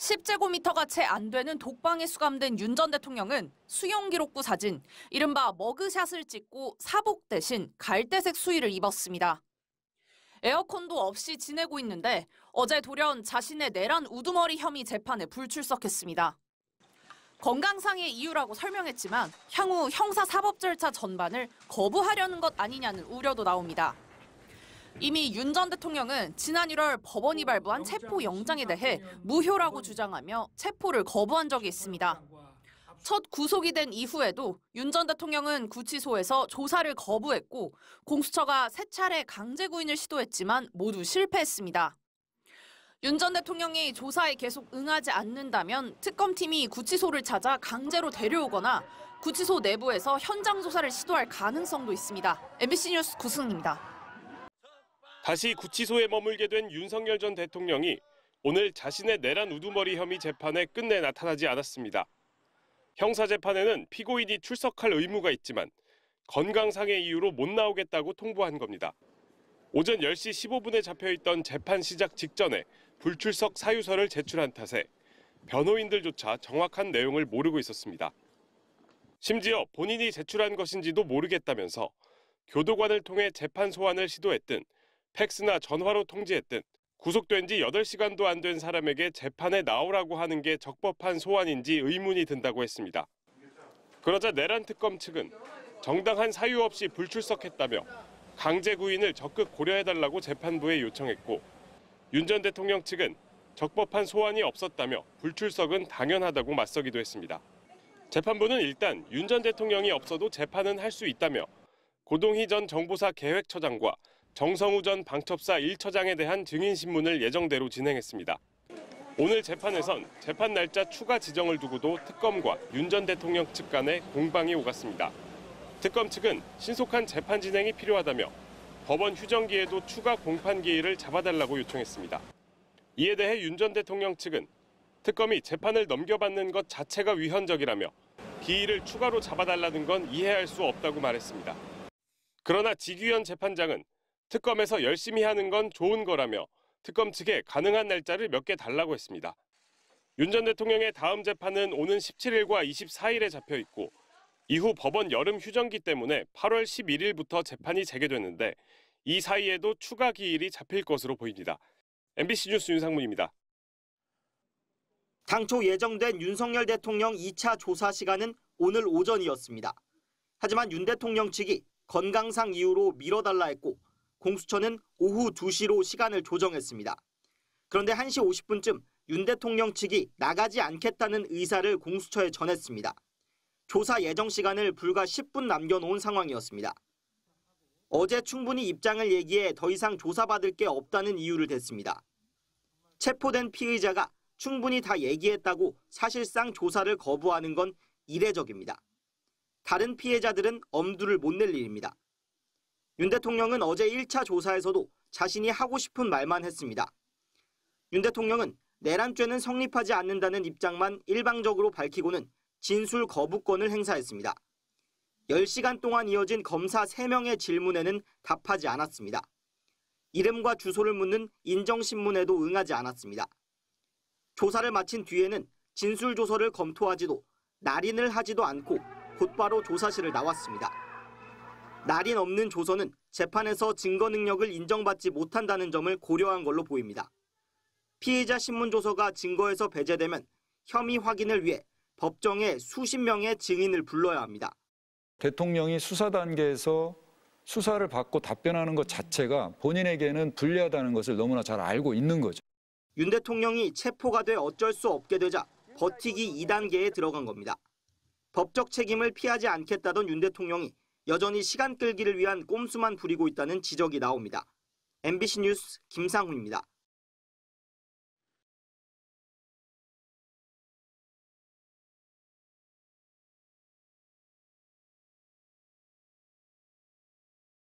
10제곱미터가 채 안 되는 독방에 수감된 윤 전 대통령은 수용기록부 사진, 이른바 머그샷을 찍고 사복 대신 갈대색 수의를 입었습니다. 에어컨도 없이 지내고 있는데 어제 돌연 자신의 내란 우두머리 혐의 재판에 불출석했습니다. 건강상의 이유라고 설명했지만 향후 형사사법 절차 전반을 거부하려는 것 아니냐는 우려도 나옵니다. 이미 윤 전 대통령은 지난 1월 법원이 발부한 체포영장에 대해 무효라고 주장하며 체포를 거부한 적이 있습니다. 첫 구속이 된 이후에도 윤 전 대통령은 구치소에서 조사를 거부했고 공수처가 3차례 강제 구인을 시도했지만 모두 실패했습니다. 윤 전 대통령이 조사에 계속 응하지 않는다면 특검팀이 구치소를 찾아 강제로 데려오거나 구치소 내부에서 현장 조사를 시도할 가능성도 있습니다. MBC 뉴스 구승입니다. 다시 구치소에 머물게 된 윤석열 전 대통령이 오늘 자신의 내란 우두머리 혐의 재판에 끝내 나타나지 않았습니다. 형사재판에는 피고인이 출석할 의무가 있지만 건강상의 이유로 못 나오겠다고 통보한 겁니다. 오전 10시 15분에 잡혀있던 재판 시작 직전에 불출석 사유서를 제출한 탓에 변호인들조차 정확한 내용을 모르고 있었습니다. 심지어 본인이 제출한 것인지도 모르겠다면서 교도관을 통해 재판 소환을 시도했든 팩스나 전화로 통지했든 구속된 지 8시간도 안 된 사람에게 재판에 나오라고 하는 게 적법한 소환인지 의문이 든다고 했습니다. 그러자 내란 특검 측은 정당한 사유 없이 불출석했다며 강제 구인을 적극 고려해달라고 재판부에 요청했고 윤 전 대통령 측은 적법한 소환이 없었다며 불출석은 당연하다고 맞서기도 했습니다. 재판부는 일단 윤 전 대통령이 없어도 재판은 할 수 있다며 고동희 전 정보사 계획처장과 정성우 전 방첩사 1처장에 대한 증인신문을 예정대로 진행했습니다. 오늘 재판에선 재판 날짜 추가 지정을 두고도 특검과 윤 전 대통령 측 간에 공방이 오갔습니다. 특검 측은 신속한 재판 진행이 필요하다며 법원 휴정기에도 추가 공판 기일을 잡아달라고 요청했습니다. 이에 대해 윤 전 대통령 측은 특검이 재판을 넘겨받는 것 자체가 위헌적이라며 기일을 추가로 잡아달라는 건 이해할 수 없다고 말했습니다. 그러나 지규현 재판장은 특검에서 열심히 하는 건 좋은 거라며 특검 측에 가능한 날짜를 몇 개 달라고 했습니다. 윤 전 대통령의 다음 재판은 오는 17일과 24일에 잡혀 있고 이후 법원 여름 휴정기 때문에 8월 11일부터 재판이 재개되는데 이 사이에도 추가 기일이 잡힐 것으로 보입니다. MBC 뉴스 윤상문입니다. 당초 예정된 윤석열 대통령 2차 조사 시간은 오늘 오전이었습니다. 하지만 윤 대통령 측이 건강상 이유로 미뤄달라 했고 공수처는 오후 2시로 시간을 조정했습니다. 그런데 1시 50분쯤 윤 대통령 측이 나가지 않겠다는 의사를 공수처에 전했습니다. 조사 예정 시간을 불과 10분 남겨놓은 상황이었습니다. 어제 충분히 입장을 얘기해 더 이상 조사받을 게 없다는 이유를 댔습니다. 체포된 피의자가 충분히 다 얘기했다고 사실상 조사를 거부하는 건 이례적입니다. 다른 피해자들은 엄두를 못 낼 일입니다. 윤 대통령은 어제 1차 조사에서도 자신이 하고 싶은 말만 했습니다. 윤 대통령은 내란죄는 성립하지 않는다는 입장만 일방적으로 밝히고는 진술 거부권을 행사했습니다. 10시간 동안 이어진 검사 3명의 질문에는 답하지 않았습니다. 이름과 주소를 묻는 인정신문에도 응하지 않았습니다. 조사를 마친 뒤에는 진술조서를 검토하지도 날인을 하지도 않고 곧바로 조사실을 나왔습니다. 날인 없는 조서는 재판에서 증거 능력을 인정받지 못한다는 점을 고려한 걸로 보입니다. 피의자 신문조서가 증거에서 배제되면 혐의 확인을 위해 법정에 수십 명의 증인을 불러야 합니다. 대통령이 수사 단계에서 수사를 받고 답변하는 것 자체가 본인에게는 불리하다는 것을 너무나 잘 알고 있는 거죠. 윤 대통령이 체포가 돼 어쩔 수 없게 되자 버티기 2단계에 들어간 겁니다. 법적 책임을 피하지 않겠다던 윤 대통령이 여전히 시간 끌기를 위한 꼼수만 부리고 있다는 지적이 나옵니다. MBC 뉴스 김상훈입니다.